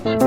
Hello,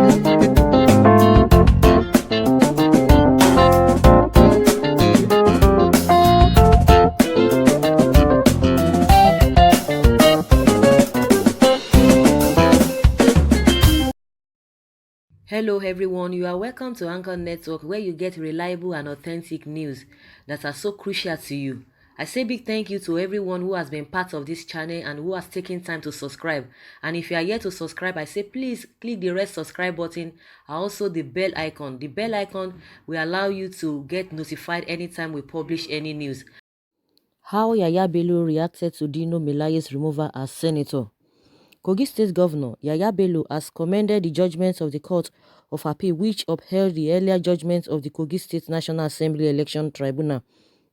everyone. You are welcome to Anchor Network, where you get reliable and authentic news that are so crucial to you. I say big thank you to everyone who has been part of this channel and who has taken time to subscribe. And if you are yet to subscribe, I say please click the red subscribe button and also the bell icon. The bell icon will allow you to get notified anytime we publish any news. How Yaya Bello reacted to Dino Melaye's removal as senator. Kogi State Governor Yaya Bello has commended the judgment of the Court of Appeal which upheld the earlier judgment of the Kogi State National Assembly Election Tribunal,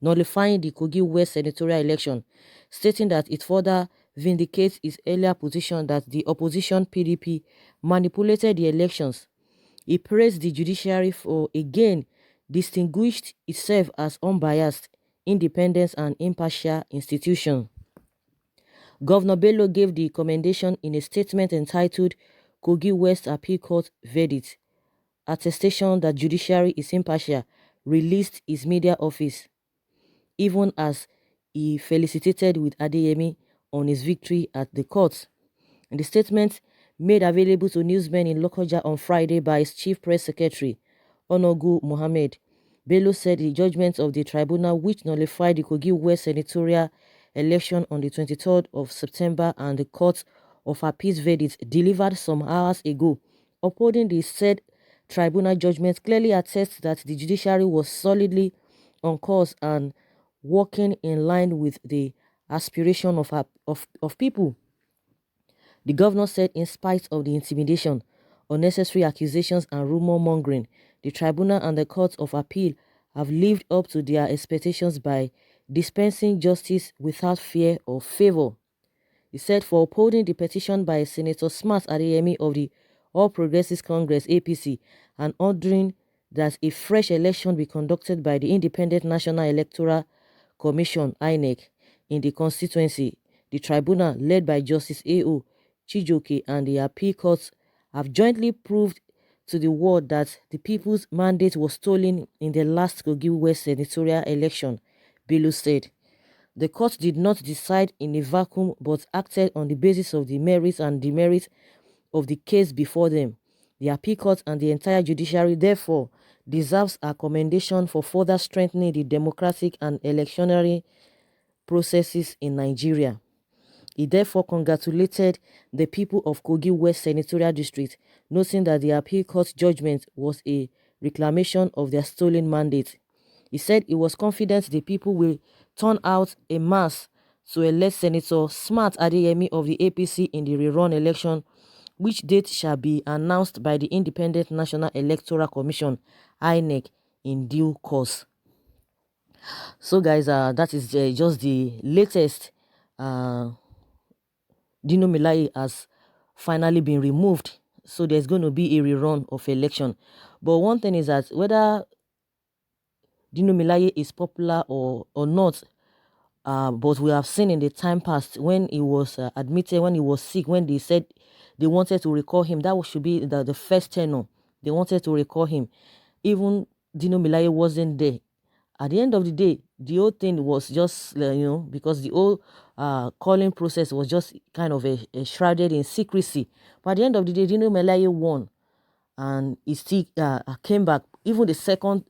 nullifying the Kogi West senatorial election, stating that it further vindicates its earlier position that the opposition PDP manipulated the elections. He praised the judiciary for again distinguished itself as unbiased, independent and impartial institution. Governor Bello gave the commendation in a statement entitled Kogi West Appeal Court Verdict, attestation that judiciary is impartial, released his media office, even as he felicitated with Adeyemi on his victory at the court. In the statement made available to newsmen in Lokoja on Friday by his chief press secretary, Onogu Mohammed, Bello said the judgment of the tribunal which nullified the Kogi West senatorial election on the 23rd of September and the Court of Appeal's verdict delivered some hours ago, upholding the said tribunal judgment clearly attests that the judiciary was solidly on course and working in line with the aspiration of people. The governor said in spite of the intimidation, unnecessary accusations and rumor mongering, the tribunal and the Court of Appeal have lived up to their expectations by dispensing justice without fear or favor. He said for upholding the petition by Senator Smart Adeyemi of the All Progressives Congress APC and ordering that a fresh election be conducted by the Independent National Electoral Commission INEC in the constituency, the tribunal led by Justice A.O. Chijoke and the appeal courts have jointly proved to the world that the people's mandate was stolen in the last Kogi West senatorial election, Bello said. The court did not decide in a vacuum but acted on the basis of the merits and demerits of the case before them. The appeal court and the entire judiciary therefore deserves a commendation for further strengthening the democratic and electionary processes in Nigeria. He therefore congratulated the people of Kogi West Senatorial District, noting that the appeal court judgment was a reclamation of their stolen mandate. He said he was confident the people will turn out en masse to elect Senator Smart Adeyemi of the APC in the rerun election, which date shall be announced by the Independent National Electoral Commission (INEC) in due course. So guys, that is just the latest. Dino Melaye has finally been removed, so there's going to be a rerun of election. But one thing is that whether Dino Melaye is popular or not, but we have seen in the time past when he was admitted, when he was sick, when they said they wanted to recall him, that should be the first tenor. They wanted to recall him. Even Dino Melaye wasn't there. At the end of the day, the whole thing was just, because the whole calling process was just kind of a shrouded in secrecy. But at the end of the day, Dino Melaye won, and he still came back. Even the second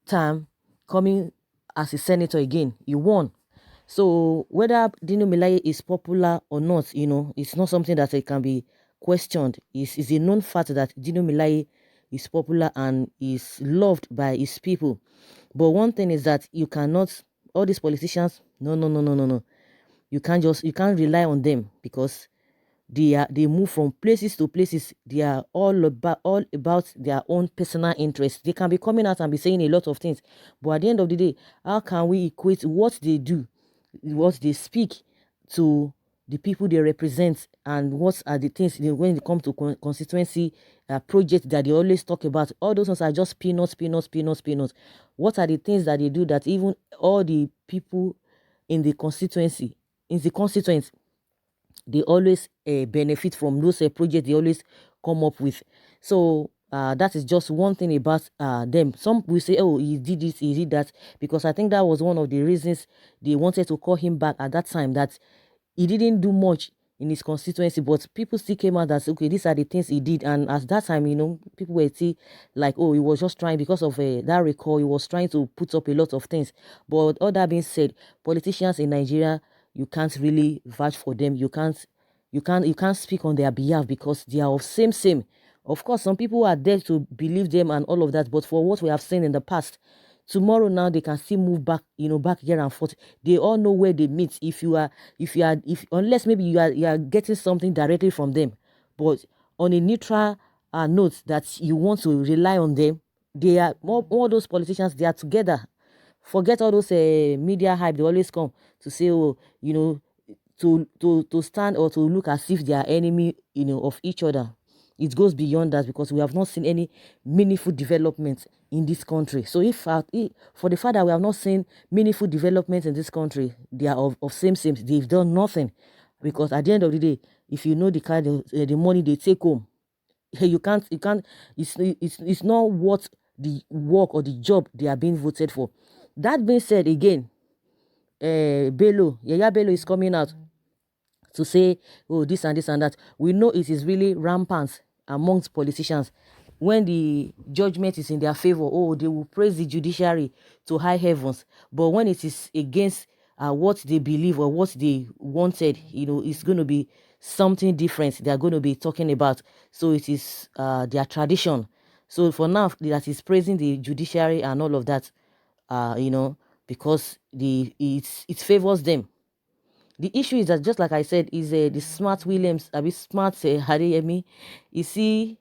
time coming as a senator again, he won. So whether Dino Melaye is popular or not, it's not something that it can be questioned. It's a known fact that Dino Melaye is popular and is loved by his people. But one thing is that you cannot, all these politicians, no. You can't rely on them because they move from places to places. They are all about their own personal interests. They can be coming out and be saying a lot of things, but at the end of the day, how can we equate what they do, what they speak, to the people they represent, and what are the things when it comes to constituency projects that they always talk about? All those ones are just peanuts. What are the things that they do that even all the people in the constituency, in the constituents, they always benefit from those projects they always come up with. So that is just one thing about them. Some will say, oh, he did this, he did that, because I think that was one of the reasons they wanted to call him back at that time, that he didn't do much in his constituency, but people still came out and said, okay, these are the things he did. And at that time, people were still like, oh, he was just trying, because of that recall, he was trying to put up a lot of things. But all that being said, politicians in Nigeria, you can't really vouch for them. You can't speak on their behalf, because they are of same. Of course, some people are there to believe them and all of that, but for what we have seen in the past, tomorrow now they can still move back, back here and forth. They all know where they meet. If unless maybe you are getting something directly from them, but on a neutral note that you want to rely on them, they are all those politicians, they are together. Forget all those media hype they always come to say, oh, to stand or to look as if they are enemy, of each other. It goes beyond that, because we have not seen any meaningful development in this country. So for the fact that we have not seen meaningful development in this country, they are of same. They've done nothing, because at the end of the day, if you know the kind of the money they take home, you can't. It's not what the work or the job they are being voted for. That being said, again, Yaya Bello is coming out to say, oh, this and this and that. We know it is really rampant amongst politicians. When the judgment is in their favor, oh, they will praise the judiciary to high heavens. But when it is against what they believe or what they wanted, it's going to be something different they are going to be talking about. So it is their tradition. So for now, that is praising the judiciary and all of that, because it favors them. The issue is that, just like I said, is the smart Williams, I mean smart Hariyemi. Is he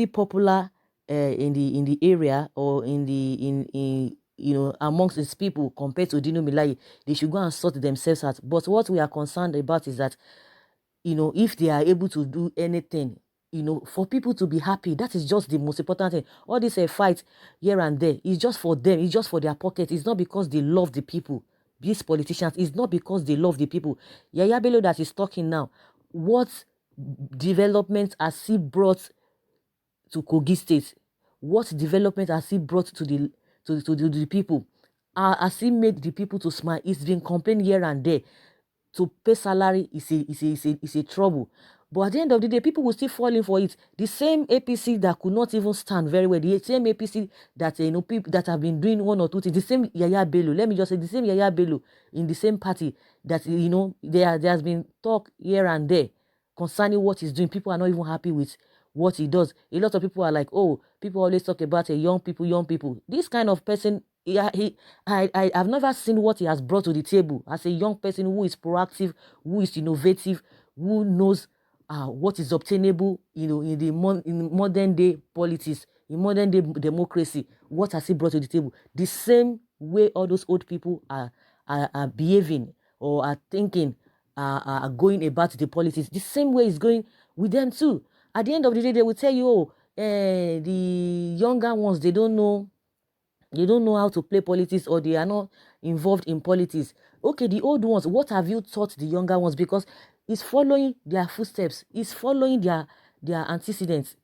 popular in the area, or in amongst his people, compared to Dino Melaye? They should go and sort themselves out. But what we are concerned about is that, if they are able to do anything, for people to be happy, that is just the most important thing. All this fight here and there is just for them, it's just for their pocket. It's not because they love the people. These politicians, it's not because they love the people. Yaya Bello that is talking now, what development has he brought to Kogi State? What development has he brought to the people? Has he made the people to smile? It's been complaining here and there. To pay salary is a trouble. But at the end of the day, people will still fall in for it. The same APC that could not even stand very well, the same APC that people that have been doing one or two things, the same Yaya Bello, let me just say, the same Yaya Bello in the same party, that there has been talk here and there concerning what he's doing. People are not even happy with what he does. A lot of people are like, oh, people always talk about young people. This kind of person, I've never seen what he has brought to the table as a young person who is proactive, who is innovative, who knows what is obtainable, in modern day politics, in modern day democracy. What has he brought to the table? The same way all those old people are behaving or are thinking, are going about the politics, the same way is going with them too. At the end of the day, they will tell you, oh, the younger ones, they don't know how to play politics, or they are not involved in politics. Okay, the old ones, what have you taught the younger ones? Because it's following their footsteps, it's following their antecedents,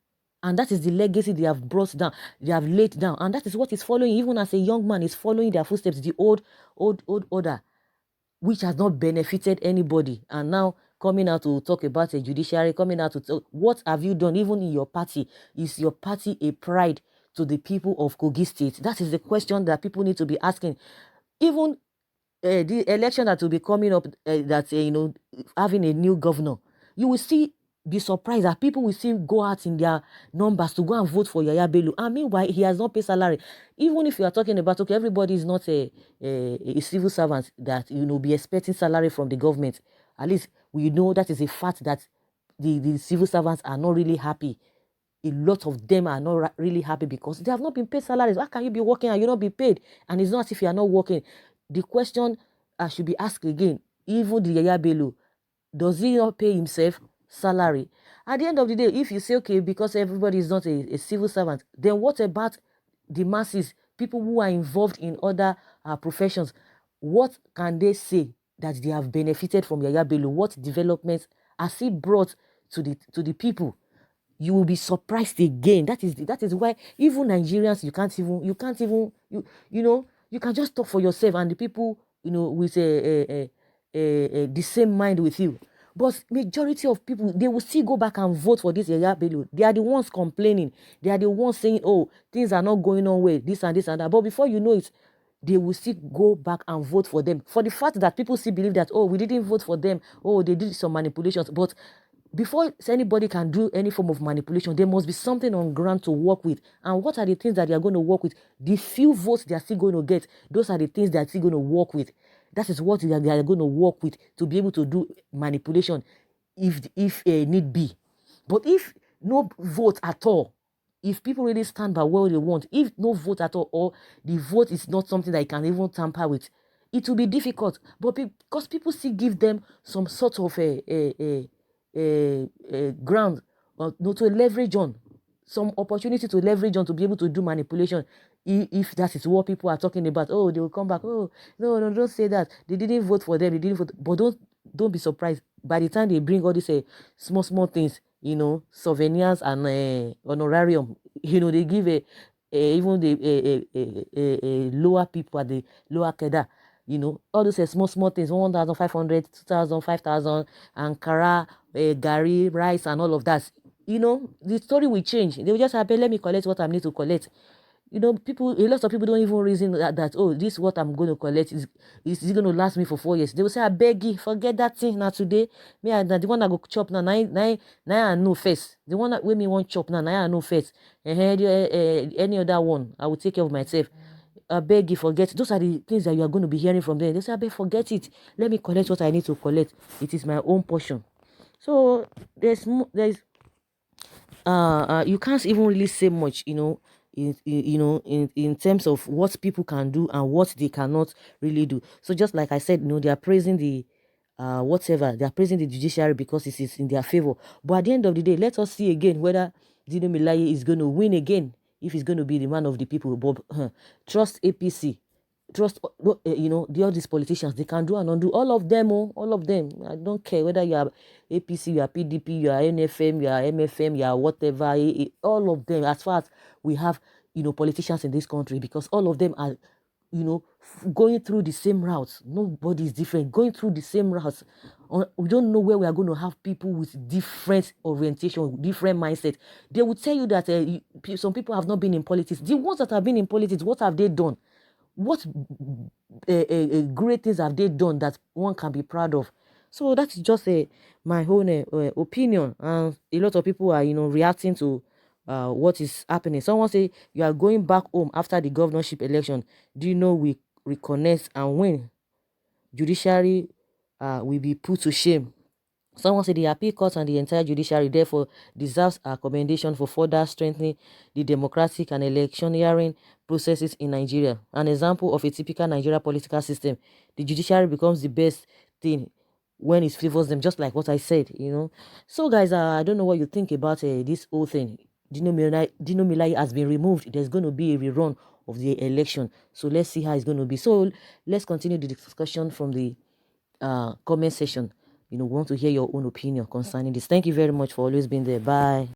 and that is the legacy they have brought down, they have laid down, and that is what is following. Even as a young man, is following their footsteps, the old order, which has not benefited anybody. And now coming out to talk about a judiciary, coming out to talk, what have you done? Even in your party, is your party a pride to the people of Kogi State? That is the question that people need to be asking. Even the election that will be coming up, that having a new governor, you will see, be surprised that people will still go out in their numbers to go and vote for Yaya Bello. And meanwhile, he has not paid salary. Even if you are talking about, okay, everybody is not a civil servant that be expecting salary from the government. At least we know that is a fact, that the civil servants are not really happy. A lot of them are not really happy because they have not been paid salaries. How can you be working and you not be paid? And it's not as if you are not working. The question should be asked again. Even the Yaya Bello, does he not pay himself salary? At the end of the day, if you say, okay, because everybody is not a civil servant, then what about the masses, people who are involved in other professions? What can they say that they have benefited from Yaya Bello? What developments has he brought to the people, you will be surprised again. That is why even Nigerians, you can just talk for yourself, and the people, with the same mind with you. But majority of people, they will still go back and vote for this Yaya Bello. They are the ones complaining. They are the ones saying, oh, things are not going on well, this and that. But before you know it, they will still go back and vote for them. For the fact that people still believe that, oh, we didn't vote for them, oh, they did some manipulations. But before anybody can do any form of manipulation, there must be something on ground to work with. And what are the things that they are going to work with? The few votes they are still going to get, those are the things they are still going to work with. That is what they are going to work with to be able to do manipulation if need be. But if no vote at all, if people really stand by what they want, if no vote at all, or the vote is not something that you can even tamper with, it will be difficult. But because people still give them some sort of a ground, no, to leverage on, some opportunity to leverage on, to be able to do manipulation. If that is what people are talking about, oh, they will come back, oh, no, no, don't say that, they didn't vote for them, they didn't vote. But don't be surprised by the time they bring all these small things, souvenirs and honorarium, they give even the lower people at the lower cadre, all those small things, 1,500, 2,000, 5,000, Ankara, Gary, rice, and all of that. The story will change. They will just have, let me collect what I need to collect. A lot of people don't even reason that oh, this is what I'm going to collect is going to last me for 4 years. They will say, I beg you, forget that thing now today. Me, the one that go chop now, I know first. The one that when me want chop now, I know first. Any other one, I will take care of myself. I beg you, forget. Those are the things that you are going to be hearing from them. They say, I beg, forget it. Let me collect what I need to collect. It is my own portion. So there's you can't even really say much, in terms of what people can do and what they cannot really do. So just like I said, they are praising the whatever, they are praising the judiciary because it is in their favor. But at the end of the day, let us see again whether Dino Melaye is going to win again, if he's going to be the man of the people. But trust APC, trust all these politicians, they can do and undo. All of them, all of them. I don't care whether you are APC, you are PDP, you are NFM, you are MFM, you are whatever. All of them, as far as we have politicians in this country, because all of them are going through the same routes. Nobody is different, going through the same routes. We don't know where we are going to have people with different orientation, different mindset. They will tell you that some people have not been in politics. The ones that have been in politics, what have they done? What great things have they done that one can be proud of? So that's just my own opinion, and a lot of people are reacting to what is happening. Someone say, you are going back home after the governorship election. Do you know we reconnect and win? Judiciary will be put to shame. Someone said the appeal court and the entire judiciary therefore deserves a commendation for further strengthening the democratic and electioneering processes in Nigeria. An example of a typical Nigeria political system. The judiciary becomes the best thing when it favors them, just like what I said. So guys, I don't know what you think about this whole thing. Dino Melaye has been removed. There's going to be a rerun of the election. So let's see how it's going to be. So let's continue the discussion from the comment section. We want to hear your own opinion concerning this. Thank you very much for always being there. Bye.